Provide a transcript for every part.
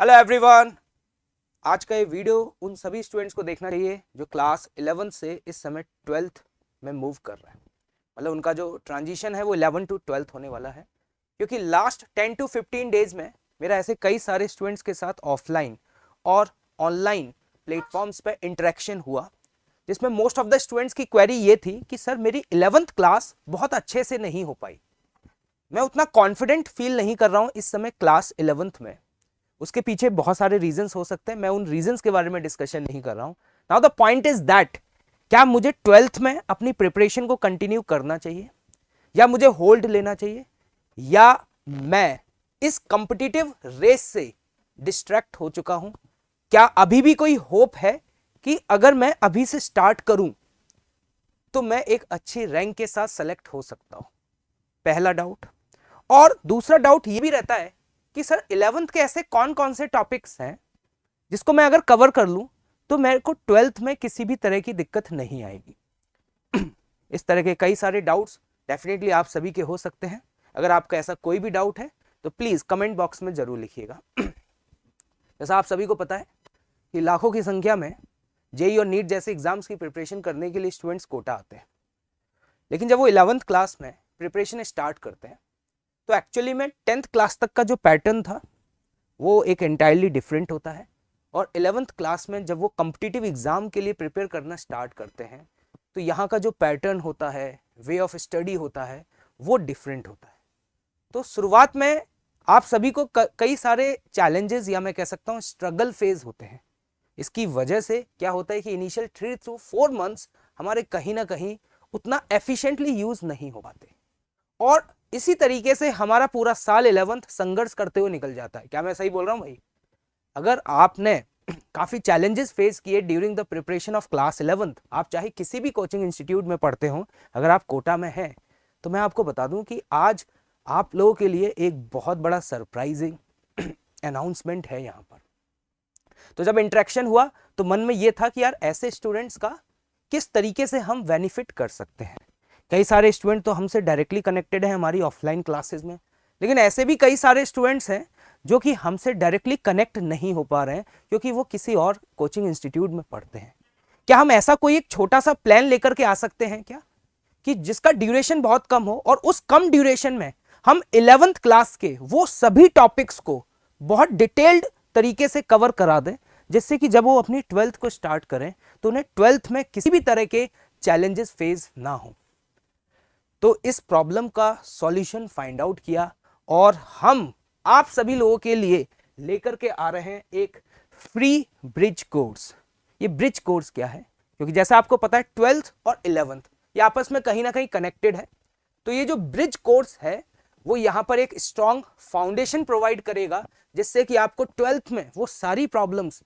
Hello everyone. आज का ये वीडियो उन सभी स्टूडेंट्स को देखना चाहिए जो क्लास 11 से इस समय 12th में मूव कर रहे हैं। मतलब उनका जो ट्रांजिशन है वो 11 टू 12th होने वाला है, क्योंकि लास्ट 10 टू 15 डेज में मेरा ऐसे कई सारे स्टूडेंट्स के साथ ऑफलाइन और ऑनलाइन प्लेटफॉर्म्स पे इंटरेक्शन हुआ, जिसमें मोस्ट ऑफ द स्टूडेंट्स की क्वेरी ये थी कि सर मेरी 11th क्लास बहुत अच्छे से नहीं हो पाई, मैं उतना कॉन्फिडेंट फील नहीं कर रहा हूँ इस समय क्लास 11th में। उसके पीछे बहुत सारे रीजंस हो सकते हैं, मैं उन रीजंस के बारे में डिस्कशन नहीं कर रहा हूं। Now the point is that क्या मुझे 12th में अपनी प्रिपरेशन को कंटिन्यू करना चाहिए या मुझे होल्ड लेना चाहिए, या मैं इस कॉम्पिटिटिव रेस से डिस्ट्रैक्ट हो चुका हूं? क्या अभी भी कोई होप है कि अगर मैं अभी से स्टार्ट करूं तो मैं एक अच्छी रैंक के साथ सेलेक्ट हो सकता हूं? पहला डाउट। और दूसरा डाउट ये भी रहता है कि सर 11th के ऐसे कौन कौन से टॉपिक्स हैं जिसको मैं अगर कवर कर लूं तो मेरे को 12th में किसी भी तरह की दिक्कत नहीं आएगी। इस तरह के कई सारे डाउट्स डेफिनेटली आप सभी के हो सकते हैं। अगर आपका ऐसा कोई भी डाउट है तो प्लीज कमेंट बॉक्स में जरूर लिखिएगा। जैसा आप सभी को पता है कि लाखों की संख्या में जेई और नीट जैसे एग्जाम्स की प्रिपरेशन करने के लिए स्टूडेंट्स कोटा आते हैं, लेकिन जब वो 11th क्लास में प्रिपरेशन स्टार्ट करते हैं तो एक्चुअली में 10th क्लास तक का जो पैटर्न था वो एक एंटायरली डिफरेंट होता है, और 11th क्लास में जब वो कॉम्पिटिटिव एग्जाम के लिए प्रिपेयर करना स्टार्ट करते हैं तो यहाँ का जो पैटर्न होता है, वे ऑफ स्टडी होता है, वो डिफरेंट होता है। तो शुरुआत में आप सभी को कई सारे चैलेंजेस या मैं कह सकता हूँ स्ट्रगल फेज होते हैं। इसकी वजह से क्या होता है कि इनिशियल 3 to 4 मंथ्स हमारे कहीं ना कहीं उतना एफिशिएंटली यूज नहीं हो पाते, और इसी तरीके से हमारा पूरा साल 11th संघर्ष करते हुए निकल जाता है। क्या मैं सही बोल रहा हूं भाई? अगर आपने काफी चैलेंजेस फेस किए during the preparation of class 11th, आप चाहे किसी भी कोचिंग इंस्टीट्यूट में पढ़ते हो, अगर आप कोटा में हैं तो मैं आपको बता दूं कि आज आप लोगों के लिए एक बहुत बड़ा सरप्राइजिंग अनाउंसमेंट है यहाँ पर। तो जब इंटरेक्शन हुआ तो मन में यह था कि यार ऐसे स्टूडेंट्स का किस तरीके से हम बेनिफिट कर सकते हैं। कई सारे स्टूडेंट तो हमसे डायरेक्टली कनेक्टेड हैं हमारी ऑफलाइन क्लासेस में, लेकिन ऐसे भी कई सारे स्टूडेंट्स हैं जो कि हमसे डायरेक्टली कनेक्ट नहीं हो पा रहे हैं क्योंकि वो किसी और कोचिंग इंस्टीट्यूट में पढ़ते हैं। क्या हम ऐसा कोई एक छोटा सा प्लान लेकर के आ सकते हैं क्या, कि जिसका ड्यूरेशन बहुत कम हो और उस कम ड्यूरेशन में हम 11th क्लास के वो सभी टॉपिक्स को बहुत डिटेल्ड तरीके से कवर करा दें, जिससे कि जब वो अपनी 12th को स्टार्ट करें तो उन्हें 12th में किसी भी तरह के चैलेंजेस फेस ना हो। तो इस प्रॉब्लम का सॉल्यूशन फाइंड आउट किया और हम आप सभी लोगों के लिए लेकर के आ रहे हैं एक फ्री ब्रिज कोर्स। ये ब्रिज कोर्स क्या है? क्योंकि जैसा आपको पता है 12th और 11th ये आपस में कहीं ना कहीं कनेक्टेड है, तो ये जो ब्रिज कोर्स है वो यहां पर एक स्ट्रॉन्ग फाउंडेशन प्रोवाइड करेगा, जिससे कि आपको 12th में वो सारी प्रॉब्लम्स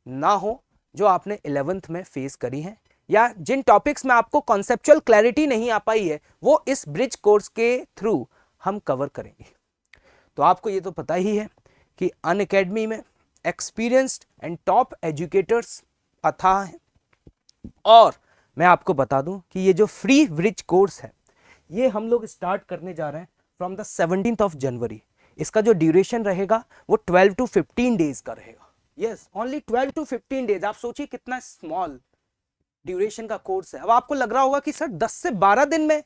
ना हो जो आपने 11th में फेस करी हैं, या जिन टॉपिक्स में आपको कॉन्सेप्चुअल क्लैरिटी नहीं आ पाई है वो इस ब्रिज कोर्स के थ्रू हम कवर करेंगे। तो आपको ये तो पता ही है कि अनअकैडमी में एक्सपीरियंस्ड एंड टॉप एजुकेटर्स अथाह हैं, और मैं आपको बता दूं कि ये जो फ्री ब्रिज कोर्स है ये हम लोग स्टार्ट करने जा रहे हैं from the 17th of January. इसका जो ड्यूरेशन रहेगा वो 12 to 15 डेज का रहेगा। Yes, only 12 to 15 days. आप सोचिए कितना स्मॉल ड्यूरेशन का कोर्स है। अब आपको लग रहा होगा कि सर 10 से 12 दिन में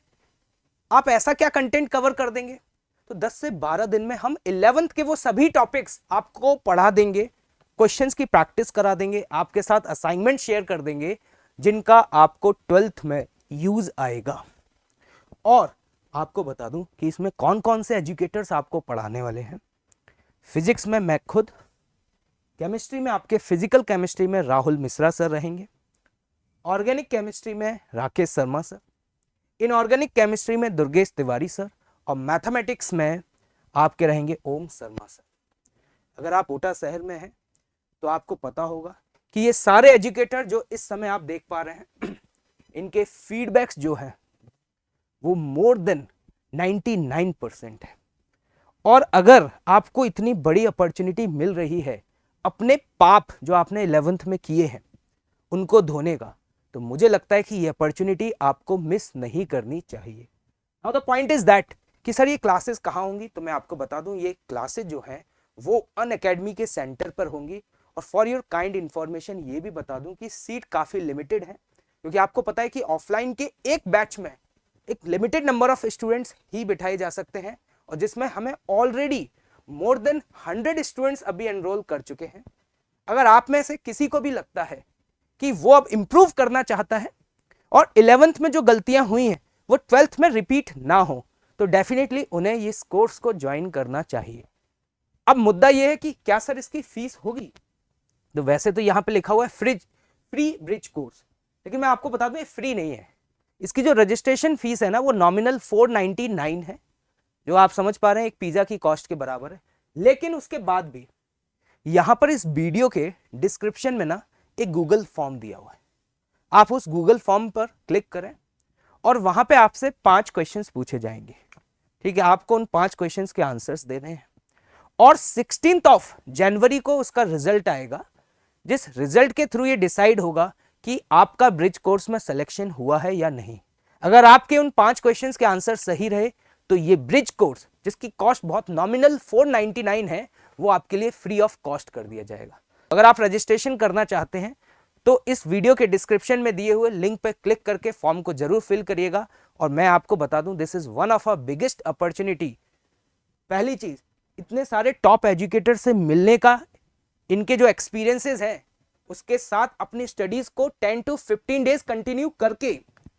आप ऐसा क्या कंटेंट कवर कर देंगे? तो 10 से 12 दिन में हम 11th के वो सभी टॉपिक्स आपको पढ़ा देंगे, क्वेश्चंस की प्रैक्टिस करा देंगे, आपके साथ असाइनमेंट शेयर कर देंगे जिनका आपको 12th में यूज आएगा। और आपको बता दूं कि इसमें कौन कौन से एजुकेटर्स आपको पढ़ाने वाले हैं। फिजिक्स में मैं खुद, केमिस्ट्री में आपके फिजिकल केमिस्ट्री में राहुल मिश्रा सर रहेंगे, ऑर्गेनिक केमिस्ट्री में Rakesh Sharma sir, inorganic chemistry में दुर्गेश तिवारी सर, और मैथमेटिक्स में आपके रहेंगे ओम शर्मा सर। अगर आप कोटा शहर में हैं तो आपको पता होगा कि ये सारे एजुकेटर जो इस समय आप देख पा रहे हैं इनके फीडबैक्स जो है वो मोर देन 99% है। और अगर आपको इतनी बड़ी अपॉर्चुनिटी मिल रही है अपने पाप जो आपने 11th में किए हैं उनको धोने का, तो मुझे लगता है कि ये अपॉर्चुनिटी आपको मिस नहीं करनी चाहिए। Now the point is that कि सर ये क्लासेस कहाँ होंगी, तो मैं आपको बता दूं ये क्लासेस जो हैं वो अनअकैडमी के सेंटर पर होंगी। और फॉर योर काइंड इन्फॉर्मेशन ये भी बता दूं कि सीट काफ़ी लिमिटेड है, क्योंकि आपको पता है कि ऑफलाइन के एक बैच में एक लिमिटेड नंबर ऑफ स्टूडेंट्स ही बिठाए जा सकते हैं, और जिसमें हमें ऑलरेडी मोर देन 100 स्टूडेंट्स अभी एनरोल कर चुके हैं। अगर आप में से किसी को भी लगता है कि वो अब इंप्रूव करना चाहता है और 11th में जो गलतियां हुई हैं वो 12th में रिपीट ना हो, तो डेफिनेटली उन्हें इस कोर्स को ज्वाइन करना चाहिए। अब मुद्दा यह है कि क्या सर इसकी फीस होगी? तो वैसे तो यहां पे लिखा हुआ है फ्री ब्रिज कोर्स, लेकिन मैं आपको बता दूं ये फ्री नहीं है। इसकी जो रजिस्ट्रेशन फीस है ना वो नॉमिनल 499 है, जो आप समझ पा रहे हैं एक पिज्जा की कॉस्ट के बराबर है। लेकिन उसके बाद भी यहां पर इस वीडियो के डिस्क्रिप्शन में ना एक गूगल फॉर्म दिया हुआ है, आप उस गूगल फॉर्म पर क्लिक करें और वहां पे आपसे 5 क्वेश्चंस पूछे जाएंगे। ठीक है, आपको उन 5 क्वेश्चंस के आंसर्स देने हैं और 16 ऑफ जनवरी को उसका रिजल्ट आएगा, जिस रिजल्ट के थ्रू ये डिसाइड होगा कि आपका ब्रिज कोर्स में सिलेक्शन हुआ है या नहीं। अगर आपके उन 5 क्वेश्चंस के आंसर सही रहे तो ये ब्रिज कोर्स, जिसकी कॉस्ट बहुत नॉमिनल 499 है, वो आपके लिए फ्री ऑफ कॉस्ट कर दिया जाएगा। अगर आप रजिस्ट्रेशन करना चाहते हैं तो इस वीडियो के डिस्क्रिप्शन में दिए हुए लिंक पर क्लिक करके फॉर्म को जरूर फिल करिएगा। और मैं आपको बता दूं, this is one of a biggest opportunity. पहली चीज, इतने सारे टॉप एजुकेटर से मिलने का, इनके जो एक्सपीरियंसेस हैं उसके साथ अपनी स्टडीज को 10 to 15 डेज कंटिन्यू करके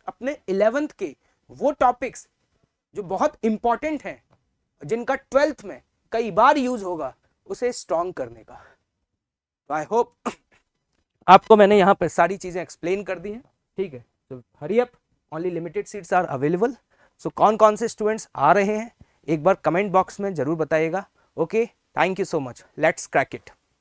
अपने 11th के वो टॉपिक्स जो बहुत इंपॉर्टेंट हैं, जिनका 12th में कई बार यूज होगा, उसे स्ट्रॉन्ग करने का। आई होप आपको मैंने यहाँ पे सारी चीजें एक्सप्लेन कर दी हैं। ठीक है, तो hurry up, only limited seats are available. So कौन कौन से स्टूडेंट्स आ रहे हैं एक बार कमेंट बॉक्स में जरूर बताइएगा। Okay, thank you so much, let's crack it.